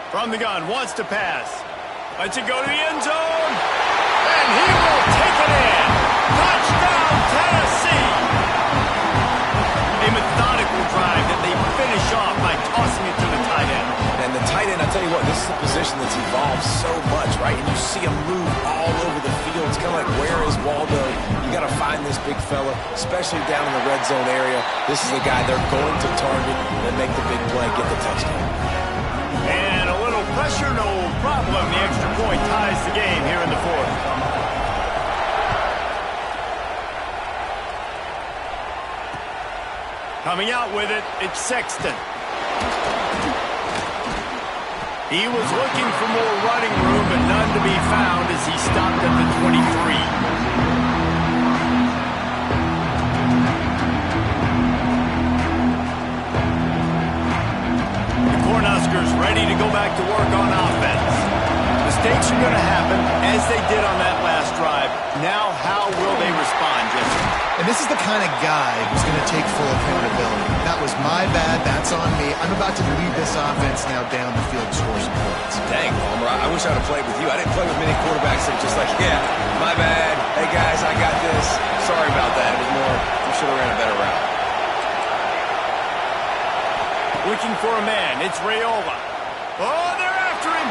From the gun, wants to pass. Lets it go to the end zone. And he will take it in. Touchdown, Tennessee. A methodical drive that they finish off by tossing it to the tight end. And the tight end, I tell you what, this is a position that's evolved so much, right? And you see him move all over the field. It's kind of like, where is Waldo? You got to find this big fella, especially down in the red zone area. This is the guy they're going to target and make the big play, get the touchdown. And a little pressure, no problem. The extra point ties the game here in the 4th. Coming out with it, it's Sexton. He was looking for more running room, but none to be found as he stopped at the 23. The Cornhuskers ready to go back to work on offense. Mistakes are going to happen, as they did on that last drive. Now, how will they respond, Jesse? And this is the kind of guy who's going to take full accountability. That was my bad. That's on me. I'm about to lead this offense now down the field to score some points. Dang, Palmer, I wish I'd have played with you. I didn't play with many quarterbacks that were just like, yeah, my bad. Hey, guys, I got this. Sorry about that. It was more, we should have ran a better route. Looking for a man. It's Raiola. Oh, they're after him.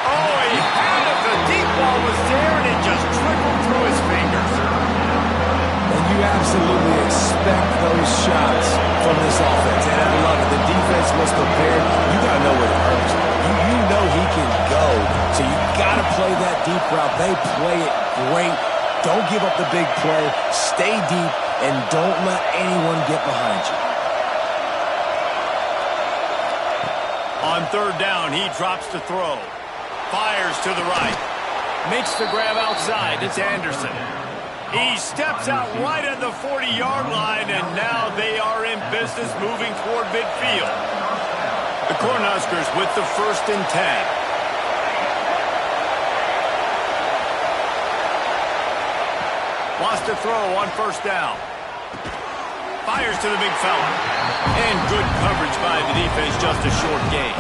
Oh, he had it. The deep ball was there, and it just trickled through his fingers. And you absolutely expect those shots from this offense. And I love it. The defense was prepared. You got to know where it hurts. You know he can go. So you got to play that deep route. They play it great. Don't give up the big play. Stay deep, and don't let anyone get behind you. On 3rd down, he drops to throw. Fires to the right. Makes the grab outside. It's Anderson. He steps out right at the 40-yard line, and now they are in business moving toward midfield. The Cornhuskers with the 1st and 10. Wants to throw on 1st down. Fires to the big fella. And good coverage by the defense, just a short gain.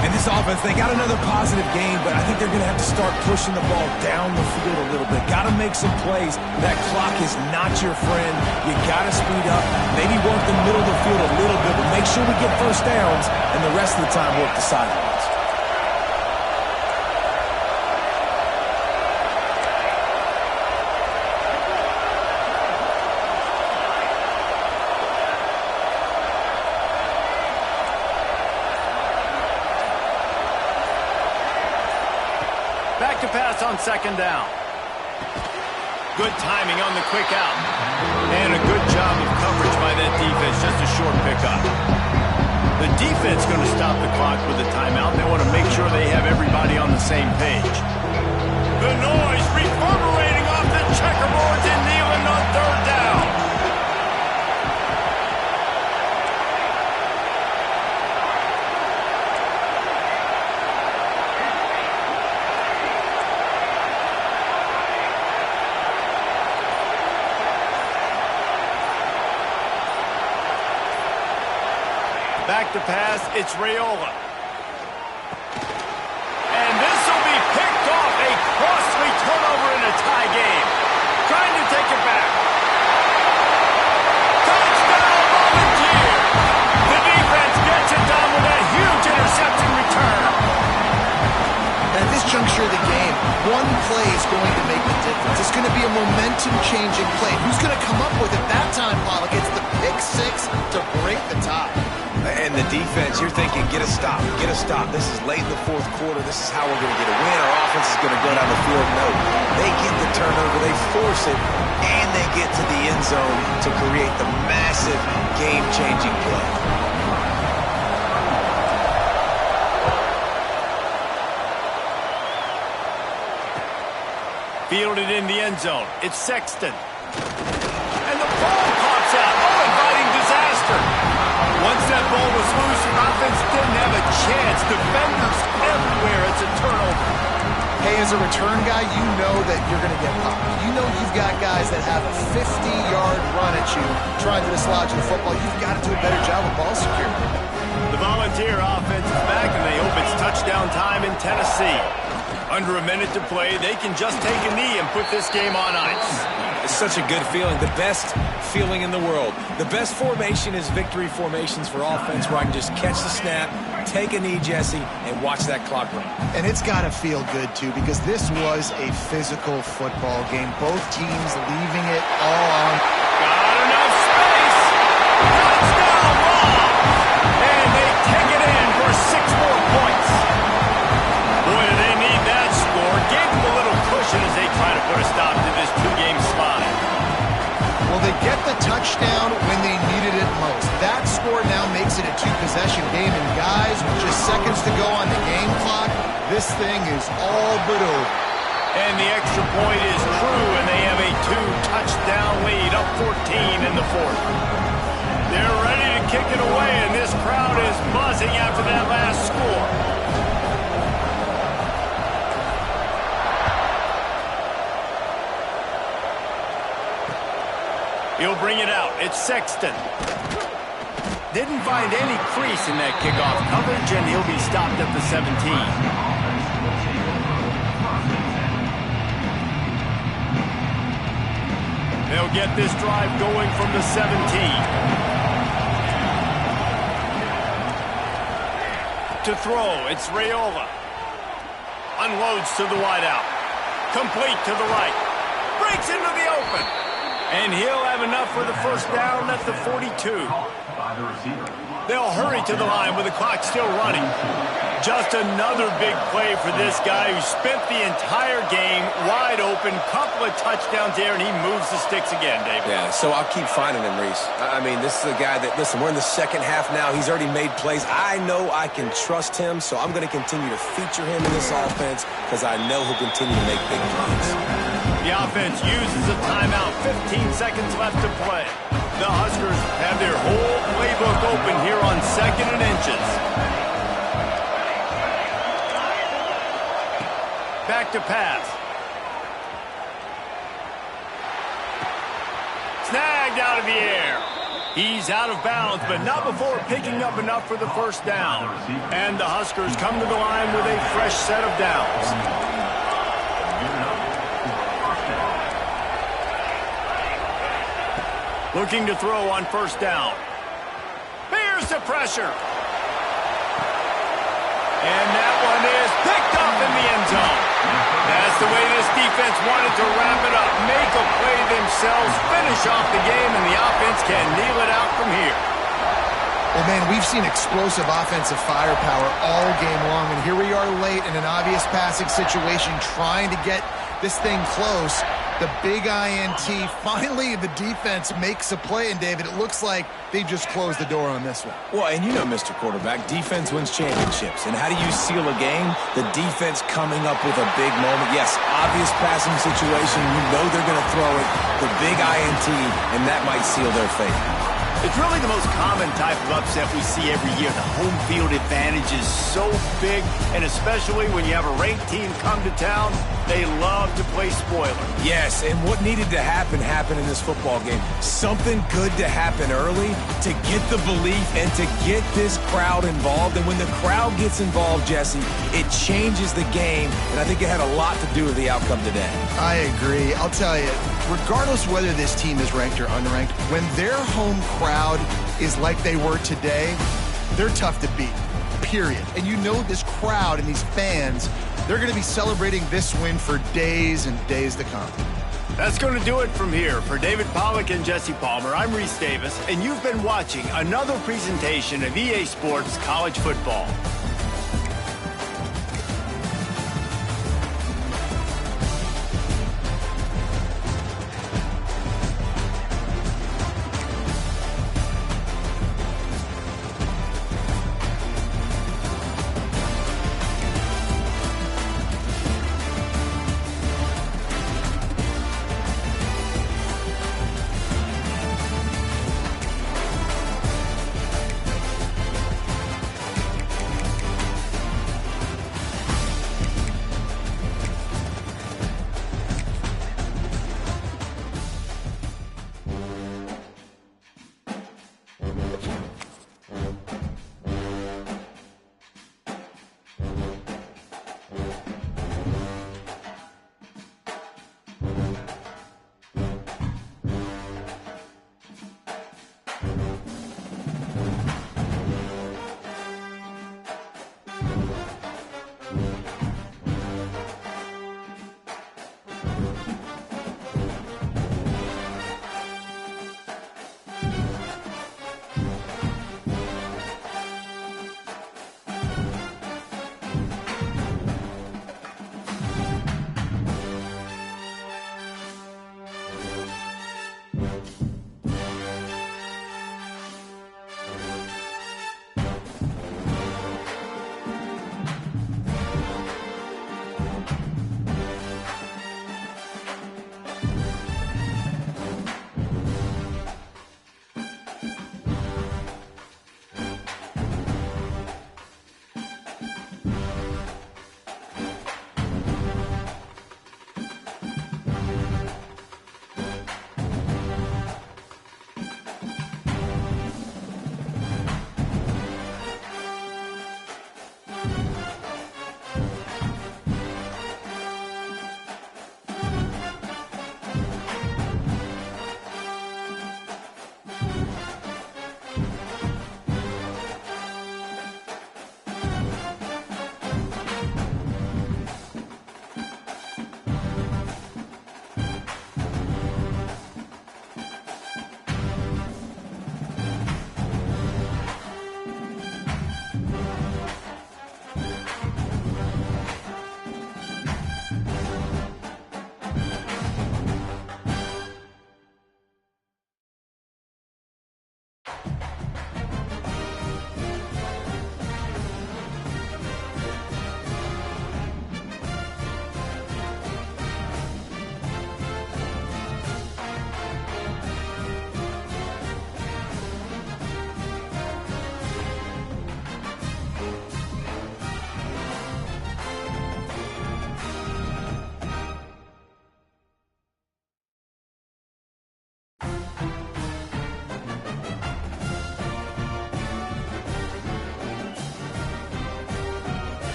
And this offense, they got another positive game, but I think they're going to have to start pushing the ball down the field a little bit. Got to make some plays. That clock is not your friend. You got to speed up. Maybe work the middle of the field a little bit, but make sure we get 1st downs, and the rest of the time work the sidelines. Back to pass on 2nd down. Good timing on the quick out. And a good job of coverage by that defense. Just a short pickup. The defense going to stop the clock with a timeout. They want to make sure they have everybody on the same page. The noise reverberating off the checkerboards in Neyland on 3rd down. Back to pass, it's Raiola. play is going to make the difference. It's going to be a momentum-changing play. Who's going to come up with it that time, Pollock? It's the pick six to break the tie. And the defense, you're thinking, get a stop, get a stop. This is late in the fourth quarter. This is how we're going to get a win. Our offense is going to go down the field. No, they get the turnover, they force it, and they get to the end zone to create the massive game-changing play. Fielded in the end zone. It's Sexton. And the ball pops out. Oh, inviting disaster. Once that ball was loose, the offense didn't have a chance. Defenders everywhere. It's a turnover. Hey, as a return guy, you know that you're going to get popped. You know you've got guys that have a 50-yard run at you trying to dislodge the football. You've got to do a better job of ball security. The Volunteer offense is back, and they hope it's touchdown time in Tennessee. Under a minute to play, they can just take a knee and put this game on ice. It's such a good feeling, the best feeling in the world. The best formation is victory formations for offense, where I can just catch the snap, take a knee, Jesse, and watch that clock run. And it's got to feel good, too, because this was a physical football game. Both teams leaving it all on. Got enough space. Touchdown, Rob. And they take it in for 6 more points. Boy, do they need that score. Gave them a little cushion as they try to put a stop to this 2-game slide. Well, they get the touchdown when they needed it most. That score now makes it a 2-possession game. And guys, with just seconds to go on the game clock, this thing is all but over. And the extra point is true, and they have a 2-touchdown lead, up 14 in the fourth. They're ready to kick it away, and this crowd is buzzing after that last score. He'll bring it out. It's Sexton. Didn't find any crease in that kickoff coverage, and he'll be stopped at the 17. They'll get this drive going from the 17. To throw, it's Raiola. Unloads to the wideout. Complete to the right. Breaks into the open. And he'll have enough for the first down at the 42. They'll hurry to the line with the clock still running. Just another big play for this guy who spent the entire game wide open. Couple of touchdowns there, and he moves the sticks again, David. Yeah, so I'll keep finding him, Reese. I mean, this is a guy that, listen, we're in the second half now. He's already made plays. I know I can trust him, so I'm going to continue to feature him in this offense because I know he'll continue to make big plays. The offense uses a timeout. 15 seconds left to play. The Huskers have their whole playbook open here on 2nd and inches. Back to pass. Snagged out of the air. He's out of bounds, but not before picking up enough for the first down. And the Huskers come to the line with a fresh set of downs. Looking to throw on first down. Here's the pressure. And that one is picked up in the end zone. That's the way this defense wanted to wrap it up. Make a play themselves, finish off the game, and the offense can kneel it out from here. Well, man, we've seen explosive offensive firepower all game long, and here we are late in an obvious passing situation trying to get this thing close. The big INT. Finally, the defense makes a play, and David, it looks like they just closed the door on this one. Well, and you know, Mr. Quarterback, defense wins championships. And how do you seal a game? The defense coming up with a big moment. Yes, obvious passing situation. You know they're going to throw it. The big INT, and that might seal their fate. It's really the most common type of upset we see every year. The home field advantage is so big, and especially when you have a ranked team come to town, they love to play spoiler. Yes, and what needed to happen happened in this football game. Something good to happen early to get the belief and to get this crowd involved. And when the crowd gets involved, Jesse, it changes the game, and I think it had a lot to do with the outcome today. I agree. I'll tell you, regardless whether this team is ranked or unranked, when their home crowd is like they were today, they're tough to beat. period. And you know this crowd and these fans, they're going to be celebrating this win for days and days to come. That's going to do it from here. For David Pollack and Jesse Palmer, I'm Reese Davis, and you've been watching another presentation of EA Sports College Football.